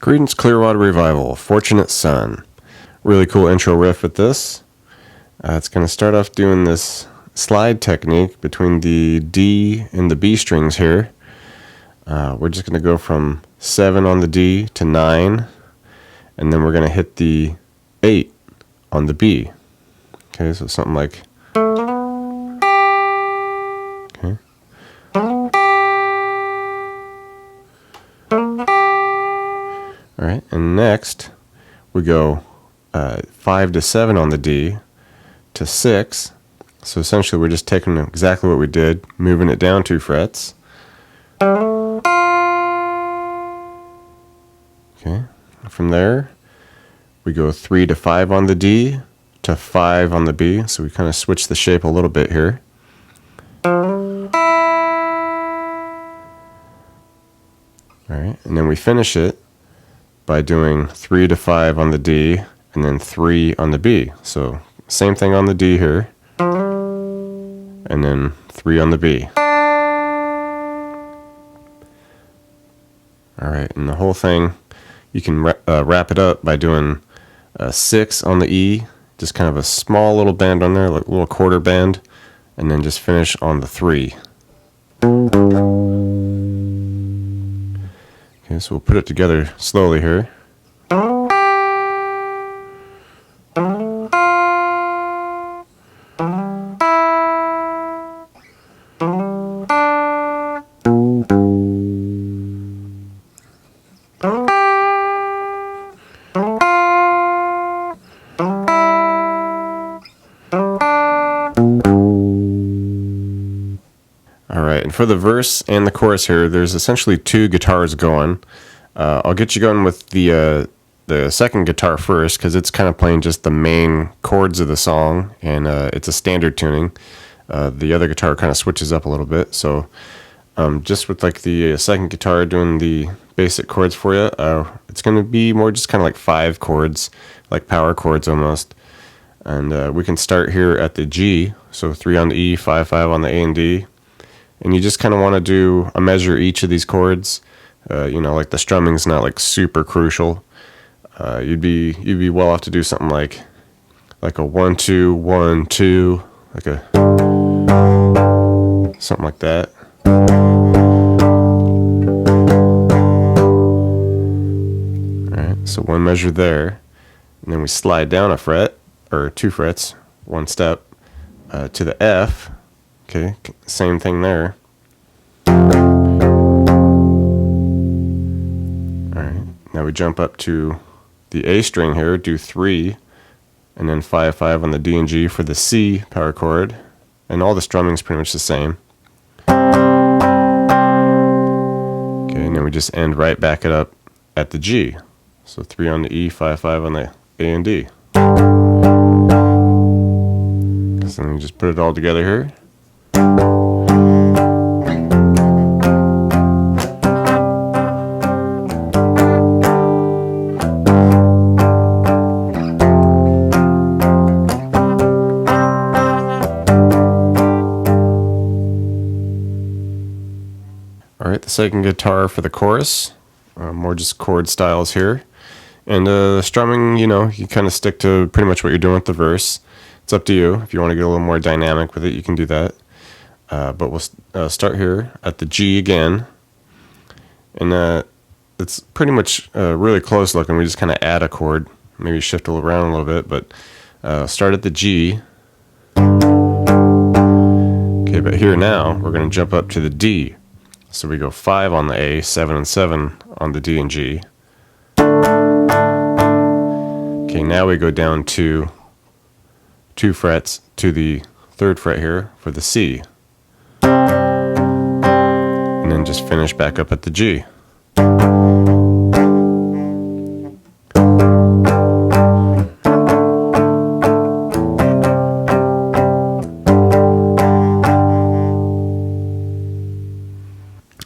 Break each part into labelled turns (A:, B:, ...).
A: Creedence Clearwater Revival, Fortunate Son. Really cool intro riff with this. It's going to start off doing this slide technique between the D and the B strings here. We're just going to go from 7 on the D to 9, and then we're going to hit the 8 on the B. Okay, so something like... Okay. Alright, and next we go 5 to 7 on the D to 6. So essentially we're just taking exactly what we did, moving it down 2 frets. Okay, from there we go 3 to 5 on the D to 5 on the B. So we kind of switch the shape a little bit here. Alright, and then we finish it by doing 3 to 5 on the D and then 3 on the B. So same thing on the D here, and then 3 on the B. Alright, and the whole thing, you can wrap it up by doing 6 on the E, just kind of a small little bend on there, like a little quarter bend, and then just finish on the 3. Okay, so we'll put it together slowly here. Alright, and for the verse and the chorus here, there's essentially 2 guitars going. I'll get you going with the second guitar first, because it's kind of playing just the main chords of the song, and it's a standard tuning. The other guitar kind of switches up a little bit, so just with like the second guitar doing the basic chords for you, it's going to be more just kind of like 5 chords, like power chords almost. And we can start here at the G, so 3 on the E, 5, 5 on the A and D. And you just kind of want to do a measure each of these chords. Like the strumming's not like super crucial. You'd be well off to do something like a 1 2 1 2, like a something like that. All right, so 1 measure there, and then we slide down a fret or 2 frets, 1 step to the F. Okay, same thing there. Alright, now we jump up to the A string here, do 3, and then 5, 5 on the D and G for the C power chord, and all the strumming's pretty much the same. Okay, and then we just end right back it up at the G. So 3 on the E, 5, 5 on the A and D. So then we just put it all together here. Alright, the second guitar for the chorus, more just chord styles here. And the strumming, you kind of stick to pretty much what you're doing with the verse. It's up to you. If you want to get a little more dynamic with it, you can do that. But we'll start here at the G again. And it's pretty much really close looking. We just kind of add a chord, maybe shift it around a little bit, but start at the G. Okay, but here now, we're going to jump up to the D. So we go 5 on the A, 7 and 7 on the D and G. Okay, now we go down to 2 frets to the 3rd fret here for the C. And then just finish back up at the G.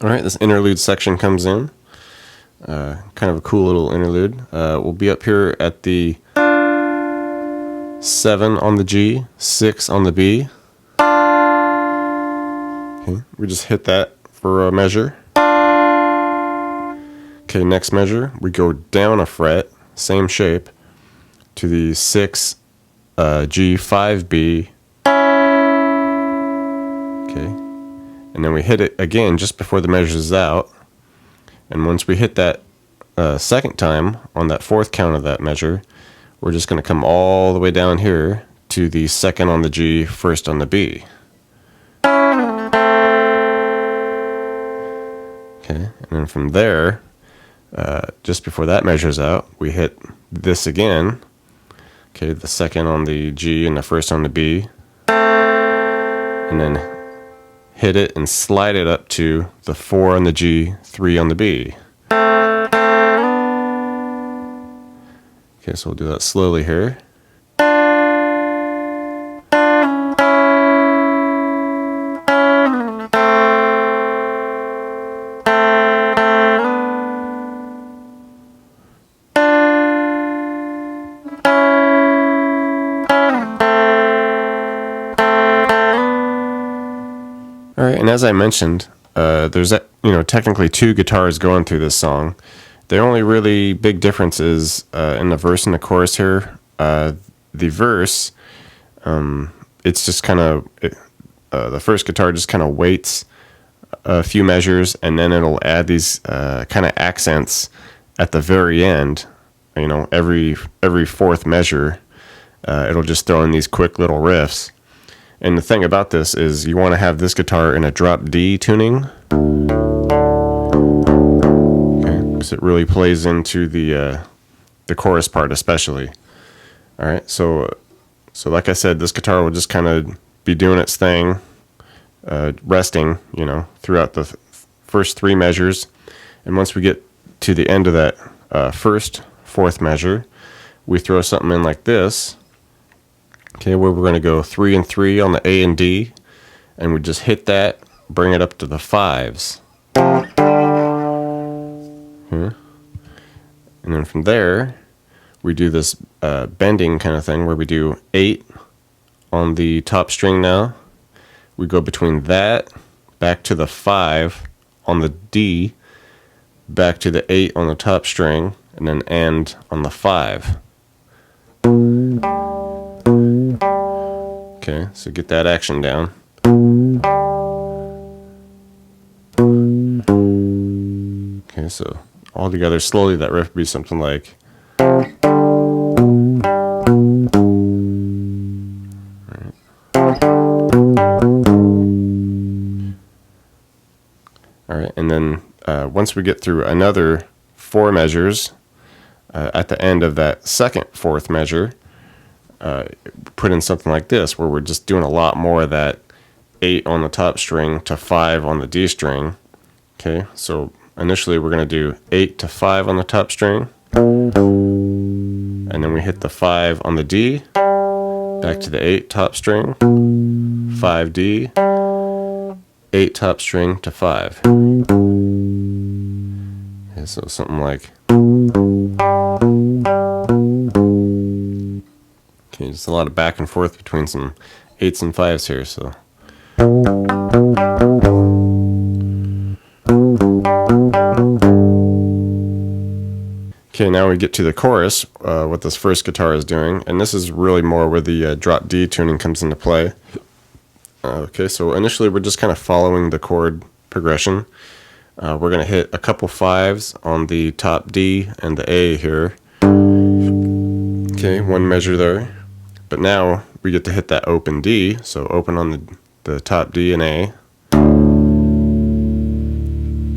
A: Alright, this interlude section comes in. Kind of a cool little interlude. We'll be up here at the 7 on the G, 6 on the B. Okay, we just hit that for a measure. Okay, next measure, we go down a fret, same shape, to the 6 G5B. Okay, and then we hit it again just before the measure is out. And once we hit that second time on that fourth count of that measure, we're just going to come all the way down here to the second on the G, first on the B. Okay, and then from there, just before that measures out, we hit this again. Okay, the second on the G and the first on the B. And then hit it and slide it up to the 4 on the G, 3 on the B. Okay, so we'll do that slowly here. All right, and as I mentioned, there's technically two guitars going through this song. The only really big difference is in the verse and the chorus here. The verse, it's just kind of the first guitar just kind of waits a few measures, and then it'll add these kind of accents at the very end. Every fourth measure, it'll just throw in these quick little riffs. And the thing about this is you want to have this guitar in a drop D tuning. Okay, because it really plays into the chorus part especially. All right, so like I said, this guitar will just kind of be doing its thing, resting, throughout the first three measures. And once we get to the end of that first fourth measure, we throw something in like this. Okay, where we're going to go 3 and 3 on the A and D, and we just hit that, bring it up to the 5s. Here. And then from there, we do this bending kind of thing where we do 8 on the top string now. We go between that, back to the 5 on the D, back to the 8 on the top string, and then end on the 5. Okay, so get that action down. Okay, so all together slowly that riff would be something like. Alright, and then once we get through another 4 measures, at the end of that second fourth measure, put in something like this, where we're just doing a lot more of that 8 on the top string to 5 on the D string. Okay, so initially we're going to do 8 to 5 on the top string, and then we hit the 5 on the D, back to the 8 top string, 5 D, 8 top string to 5. Okay, so something like. Okay, just a lot of back and forth between some 8s and 5s here, so. Okay, now we get to the chorus, what this first guitar is doing, and this is really more where the drop D tuning comes into play. Okay, so initially we're just kind of following the chord progression. We're going to hit a couple 5s on the top D and the A here. Okay, one measure there. But now we get to hit that open D, so open on the top D and A.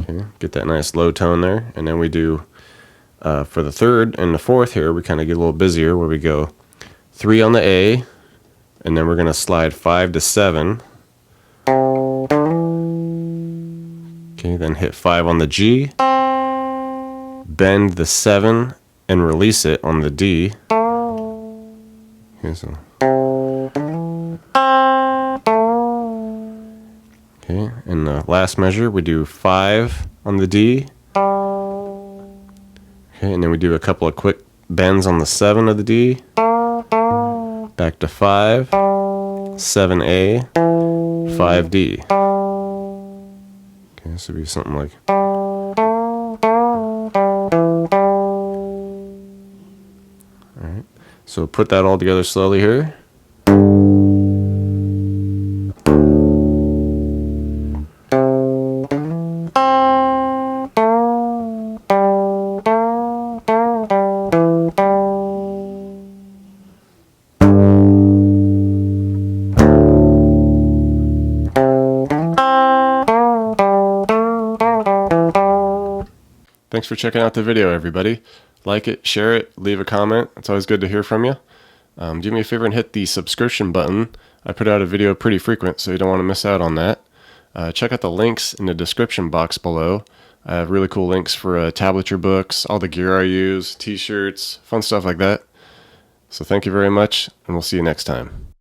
A: Okay, get that nice low tone there, and then we do, for the third and the fourth here, we kind of get a little busier, where we go 3 on the A, and then we're going to slide 5 to 7. Okay, then hit 5 on the G, bend the 7 and release it on the D. Okay, so. Okay, in the last measure we do 5 on the D. Okay, and then we do a couple of quick bends on the 7 of the D. Back to 5, 7A, 5D. Okay, this would be something like. So put that all together slowly here. Thanks for checking out the video, everybody. Like it, share it, leave a comment. It's always good to hear from you. Do me a favor and hit the subscription button. I put out a video pretty frequent, so you don't want to miss out on that. Check out the links in the description box below. I have really cool links for tablature books, all the gear I use, t-shirts, fun stuff like that. So thank you very much, and we'll see you next time.